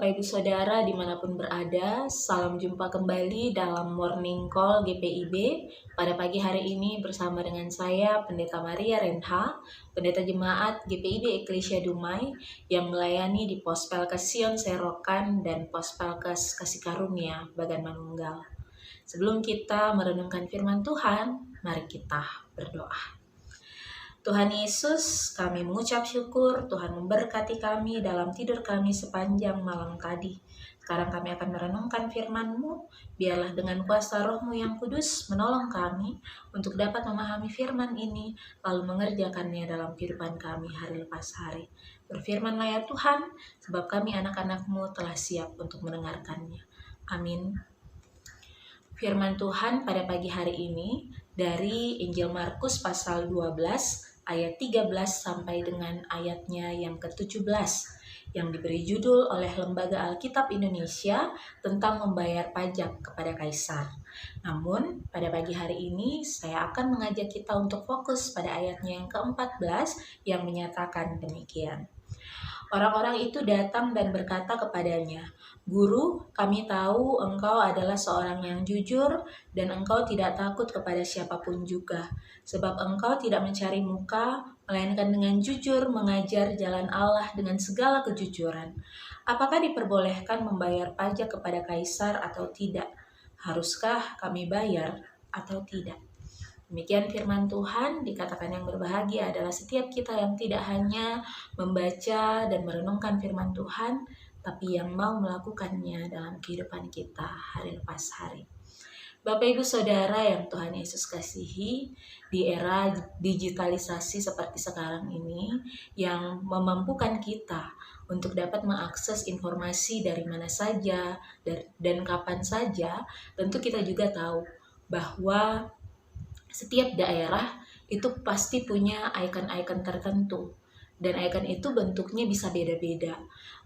Bapak Ibu Saudara dimanapun berada, salam jumpa kembali dalam Morning Call GPIB pada pagi hari ini bersama dengan saya Pendeta Maria Renha, Pendeta Jemaat GPIB Eklesia Dumai yang melayani di Pospelkes Sion Serokan dan Pospelkes Kasih Karunia Bagan Manunggal. Sebelum kita merenungkan firman Tuhan, mari kita berdoa. Tuhan Yesus, kami mengucap syukur Tuhan memberkati kami dalam tidur kami sepanjang malam tadi. Sekarang kami akan merenungkan firman-Mu, biarlah dengan kuasa Roh-Mu yang kudus menolong kami untuk dapat memahami firman ini, lalu mengerjakannya dalam kehidupan kami hari lepas hari. Berfirmanlah ya Tuhan, sebab kami anak-anak-Mu telah siap untuk mendengarkannya. Amin. Firman Tuhan pada pagi hari ini dari Injil Markus pasal 12 ayat 13 sampai dengan ayatnya yang ke-17 yang diberi judul oleh Lembaga Alkitab Indonesia tentang membayar pajak kepada Kaisar. Namun pada pagi hari ini saya akan mengajak kita untuk fokus pada ayatnya yang ke-14 yang menyatakan demikian. Orang-orang itu datang dan berkata kepadanya, "Guru, kami tahu engkau adalah seorang yang jujur dan engkau tidak takut kepada siapapun juga, sebab engkau tidak mencari muka, melainkan dengan jujur mengajar jalan Allah dengan segala kejujuran. Apakah diperbolehkan membayar pajak kepada Kaisar atau tidak? Haruskah kami bayar atau tidak?" Demikian firman Tuhan. Dikatakan yang berbahagia adalah setiap kita yang tidak hanya membaca dan merenungkan firman Tuhan, tapi yang mau melakukannya dalam kehidupan kita hari lepas hari. Bapak Ibu Saudara yang Tuhan Yesus kasihi, di era digitalisasi seperti sekarang ini yang memampukan kita untuk dapat mengakses informasi dari mana saja dan kapan saja, tentu kita juga tahu bahwa setiap daerah itu pasti punya ikon-ikon tertentu, dan ikon itu bentuknya bisa beda-beda.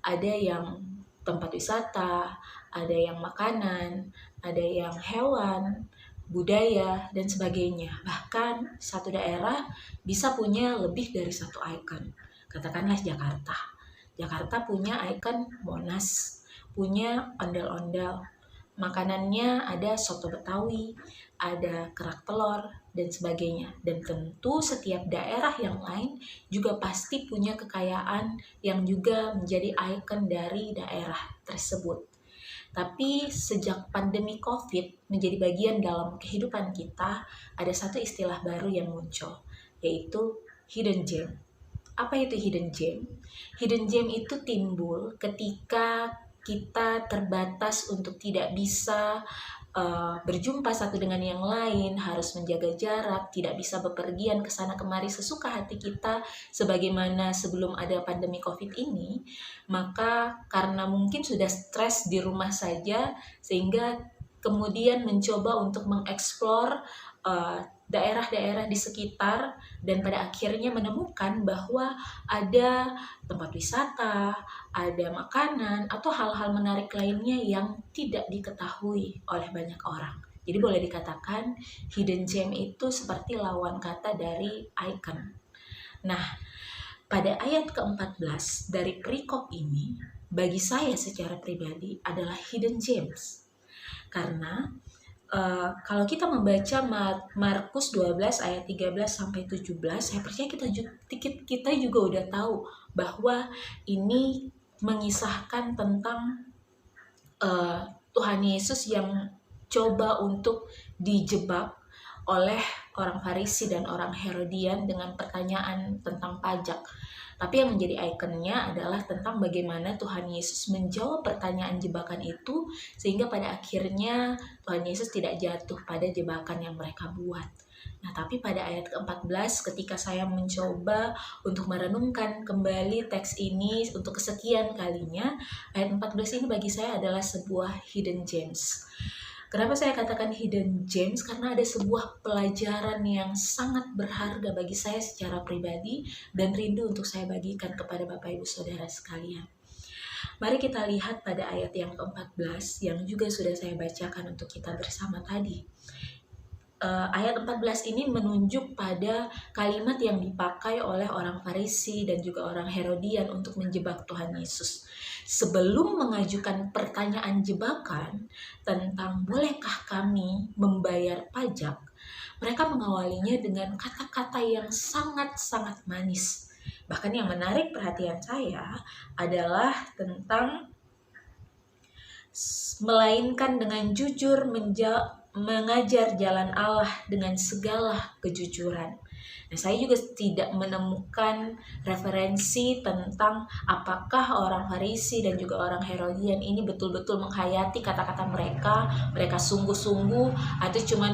Ada yang tempat wisata, ada yang makanan, ada yang hewan, budaya, dan sebagainya. Bahkan satu daerah bisa punya lebih dari satu ikon. Katakanlah Jakarta. Jakarta punya ikon Monas, punya ondel-ondel. Makanannya ada soto Betawi, ada kerak telur, dan sebagainya. Dan tentu setiap daerah yang lain juga pasti punya kekayaan yang juga menjadi ikon dari daerah tersebut. Tapi sejak pandemi COVID menjadi bagian dalam kehidupan kita, ada satu istilah baru yang muncul, yaitu hidden gem. Apa itu hidden gem? Hidden gem itu timbul ketika kita terbatas untuk tidak bisa berjumpa satu dengan yang lain, harus menjaga jarak, tidak bisa bepergian ke sana kemari sesuka hati kita sebagaimana sebelum ada pandemi COVID ini. Maka karena mungkin sudah stres di rumah saja, sehingga kemudian mencoba untuk mengeksplor daerah-daerah di sekitar, dan pada akhirnya menemukan bahwa ada tempat wisata, ada makanan, atau hal-hal menarik lainnya yang tidak diketahui oleh banyak orang. Jadi boleh dikatakan hidden gem itu seperti lawan kata dari icon. Nah, pada ayat ke-14 dari perikop ini, bagi saya secara pribadi adalah hidden gems. Karena kalau kita membaca Markus 12 ayat 13 sampai 17, saya percaya kita juga udah tahu bahwa ini mengisahkan tentang Tuhan Yesus yang coba untuk dijebak oleh orang Farisi dan orang Herodian dengan pertanyaan tentang pajak. Tapi yang menjadi ikonnya adalah tentang bagaimana Tuhan Yesus menjawab pertanyaan jebakan itu, sehingga pada akhirnya Tuhan Yesus tidak jatuh pada jebakan yang mereka buat. Nah, tapi pada ayat ke-14 ketika saya mencoba untuk merenungkan kembali teks ini untuk kesekian kalinya, ayat 14 ini bagi saya adalah sebuah hidden gems. Kenapa saya katakan hidden gems? Karena ada sebuah pelajaran yang sangat berharga bagi saya secara pribadi dan rindu untuk saya bagikan kepada Bapak Ibu Saudara sekalian. Mari kita lihat pada ayat yang ke-14 yang juga sudah saya bacakan untuk kita bersama tadi. ayat 14 ini menunjuk pada kalimat yang dipakai oleh orang Farisi dan juga orang Herodian untuk menjebak Tuhan Yesus. Sebelum mengajukan pertanyaan jebakan tentang bolehkah kami membayar pajak, mereka mengawalinya dengan kata-kata yang sangat-sangat manis. Bahkan yang menarik perhatian saya adalah tentang melainkan dengan jujur mengajar jalan Allah dengan segala kejujuran. Nah, saya juga tidak menemukan referensi tentang apakah orang Farisi dan juga orang Herodian ini betul-betul menghayati kata-kata mereka, mereka sungguh-sungguh atau cuman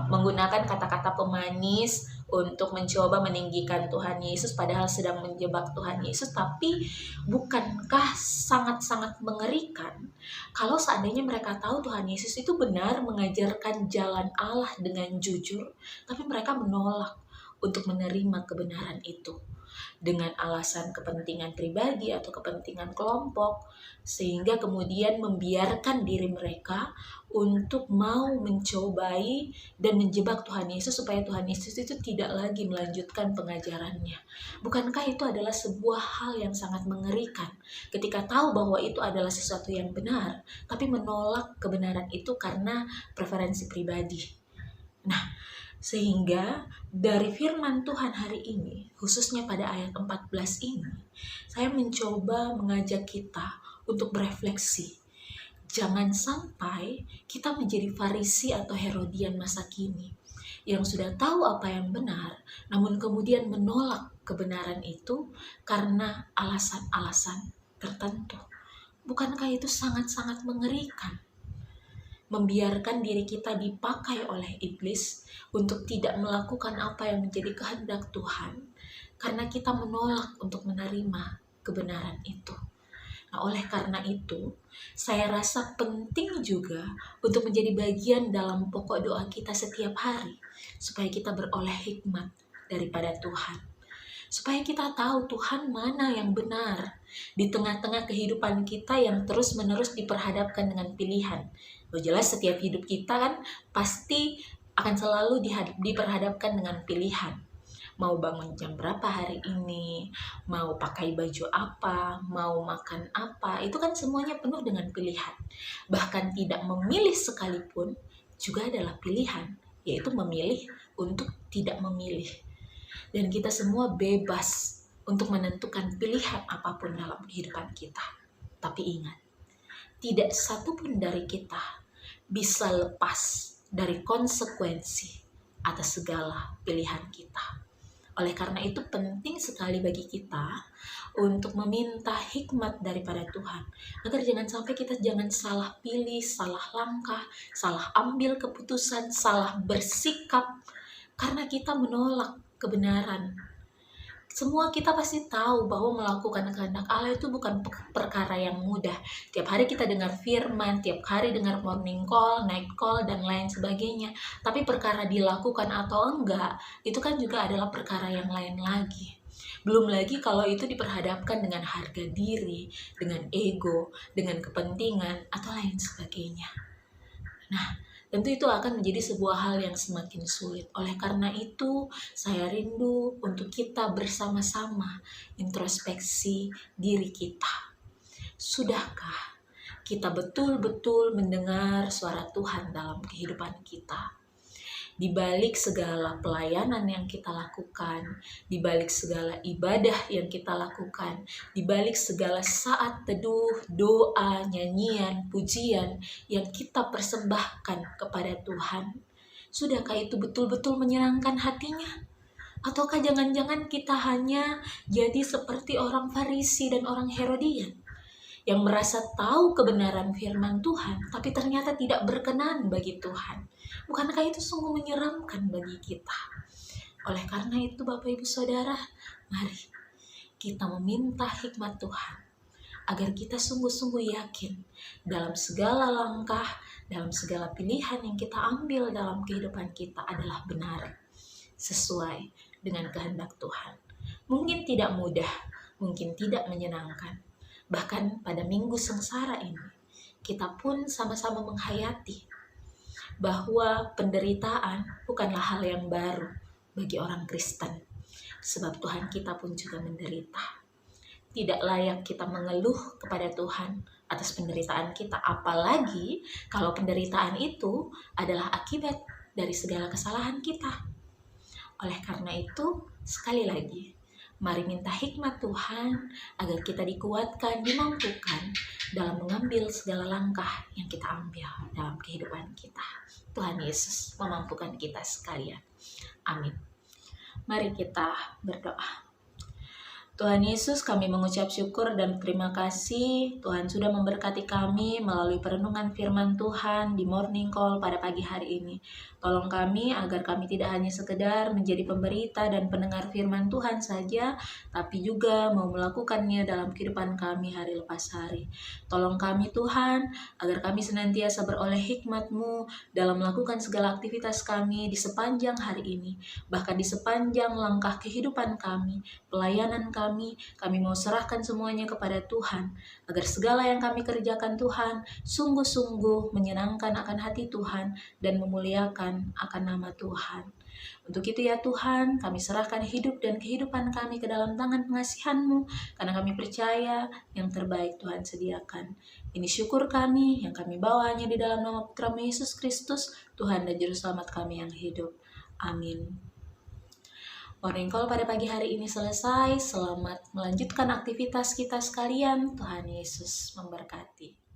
menggunakan kata-kata pemanis untuk mencoba meninggikan Tuhan Yesus padahal sedang menjebak Tuhan Yesus. Tapi bukankah sangat-sangat mengerikan kalau seandainya mereka tahu Tuhan Yesus itu benar mengajarkan jalan Allah dengan jujur, tapi mereka menolak untuk menerima kebenaran itu dengan alasan kepentingan pribadi atau kepentingan kelompok, sehingga kemudian membiarkan diri mereka untuk mau mencobai dan menjebak Tuhan Yesus supaya Tuhan Yesus itu tidak lagi melanjutkan pengajarannya. Bukankah itu adalah sebuah hal yang sangat mengerikan ketika tahu bahwa itu adalah sesuatu yang benar, tapi menolak kebenaran itu karena preferensi pribadi. Nah, sehingga dari firman Tuhan hari ini, khususnya pada ayat 14 ini, saya mencoba mengajak kita untuk berefleksi. Jangan sampai kita menjadi Farisi atau Herodian masa kini yang sudah tahu apa yang benar, namun kemudian menolak kebenaran itu karena alasan-alasan tertentu. Bukankah itu sangat-sangat mengerikan? Membiarkan diri kita dipakai oleh iblis untuk tidak melakukan apa yang menjadi kehendak Tuhan karena kita menolak untuk menerima kebenaran itu. Nah, oleh karena itu, saya rasa penting juga untuk menjadi bagian dalam pokok doa kita setiap hari supaya kita beroleh hikmat daripada Tuhan. Supaya kita tahu Tuhan mana yang benar di tengah-tengah kehidupan kita yang terus-menerus diperhadapkan dengan pilihan. Jelas setiap hidup kita kan pasti akan selalu diperhadapkan dengan pilihan. Mau bangun jam berapa hari ini, mau pakai baju apa, mau makan apa, itu kan semuanya penuh dengan pilihan. Bahkan tidak memilih sekalipun juga adalah pilihan, yaitu memilih untuk tidak memilih. Dan kita semua bebas untuk menentukan pilihan apapun dalam kehidupan kita. Tapi ingat, tidak satupun dari kita bisa lepas dari konsekuensi atas segala pilihan kita. Oleh karena itu penting sekali bagi kita untuk meminta hikmat daripada Tuhan. Agar jangan sampai kita salah pilih, salah langkah, salah ambil keputusan, salah bersikap karena kita menolak kebenaran. Semua kita pasti tahu bahwa melakukan kehendak Allah itu bukan perkara yang mudah. Tiap hari kita dengar firman, tiap hari dengar morning call, night call, dan lain sebagainya. Tapi perkara dilakukan atau enggak, itu kan juga adalah perkara yang lain lagi. Belum lagi kalau itu diperhadapkan dengan harga diri, dengan ego, dengan kepentingan, atau lain sebagainya. Nah, tentu itu akan menjadi sebuah hal yang semakin sulit. Oleh karena itu, saya rindu untuk kita bersama-sama introspeksi diri kita. Sudahkah kita betul-betul mendengar suara Tuhan dalam kehidupan kita? Di balik segala pelayanan yang kita lakukan, di balik segala ibadah yang kita lakukan, di balik segala saat teduh, doa, nyanyian, pujian yang kita persembahkan kepada Tuhan, sudahkah itu betul-betul menyenangkan hatinya? Ataukah jangan-jangan kita hanya jadi seperti orang Farisi dan orang Herodian yang merasa tahu kebenaran firman Tuhan, tapi ternyata tidak berkenan bagi Tuhan? Bukankah itu sungguh menyeramkan bagi kita? Oleh karena itu Bapak Ibu Saudara, mari kita meminta hikmat Tuhan agar kita sungguh-sungguh yakin dalam segala langkah, dalam segala pilihan yang kita ambil dalam kehidupan kita adalah benar, sesuai dengan kehendak Tuhan. Mungkin tidak mudah, mungkin tidak menyenangkan. Bahkan pada minggu sengsara ini, kita pun sama-sama menghayati bahwa penderitaan bukanlah hal yang baru bagi orang Kristen. Sebab Tuhan kita pun juga menderita. Tidak layak kita mengeluh kepada Tuhan atas penderitaan kita, apalagi kalau penderitaan itu adalah akibat dari segala kesalahan kita. Oleh karena itu, sekali lagi, mari minta hikmat Tuhan agar kita dikuatkan, dimampukan dalam mengambil segala langkah yang kita ambil dalam kehidupan kita. Tuhan Yesus memampukan kita sekalian. Amin. Mari kita berdoa. Tuhan Yesus, kami mengucap syukur dan terima kasih Tuhan sudah memberkati kami melalui perenungan firman Tuhan di Morning Call pada pagi hari ini. Tolong kami agar kami tidak hanya sekedar menjadi pemberita dan pendengar firman Tuhan saja, tapi juga mau melakukannya dalam kehidupan kami hari lepas hari. Tolong kami Tuhan, agar kami senantiasa beroleh hikmat-Mu dalam melakukan segala aktivitas kami di sepanjang hari ini, bahkan di sepanjang langkah kehidupan kami, pelayanan kami mau serahkan semuanya kepada Tuhan, agar segala yang kami kerjakan Tuhan, sungguh-sungguh menyenangkan akan hati Tuhan, dan memuliakan akan nama Tuhan. Untuk itu ya Tuhan, kami serahkan hidup dan kehidupan kami ke dalam tangan pengasihan-Mu, karena kami percaya yang terbaik Tuhan sediakan. Ini syukur kami yang kami bawa hanya di dalam nama Putra-Mu Yesus Kristus, Tuhan dan Juru Selamat kami yang hidup. Amin. Morning Call pada pagi hari ini selesai. Selamat melanjutkan aktivitas kita sekalian. Tuhan Yesus memberkati.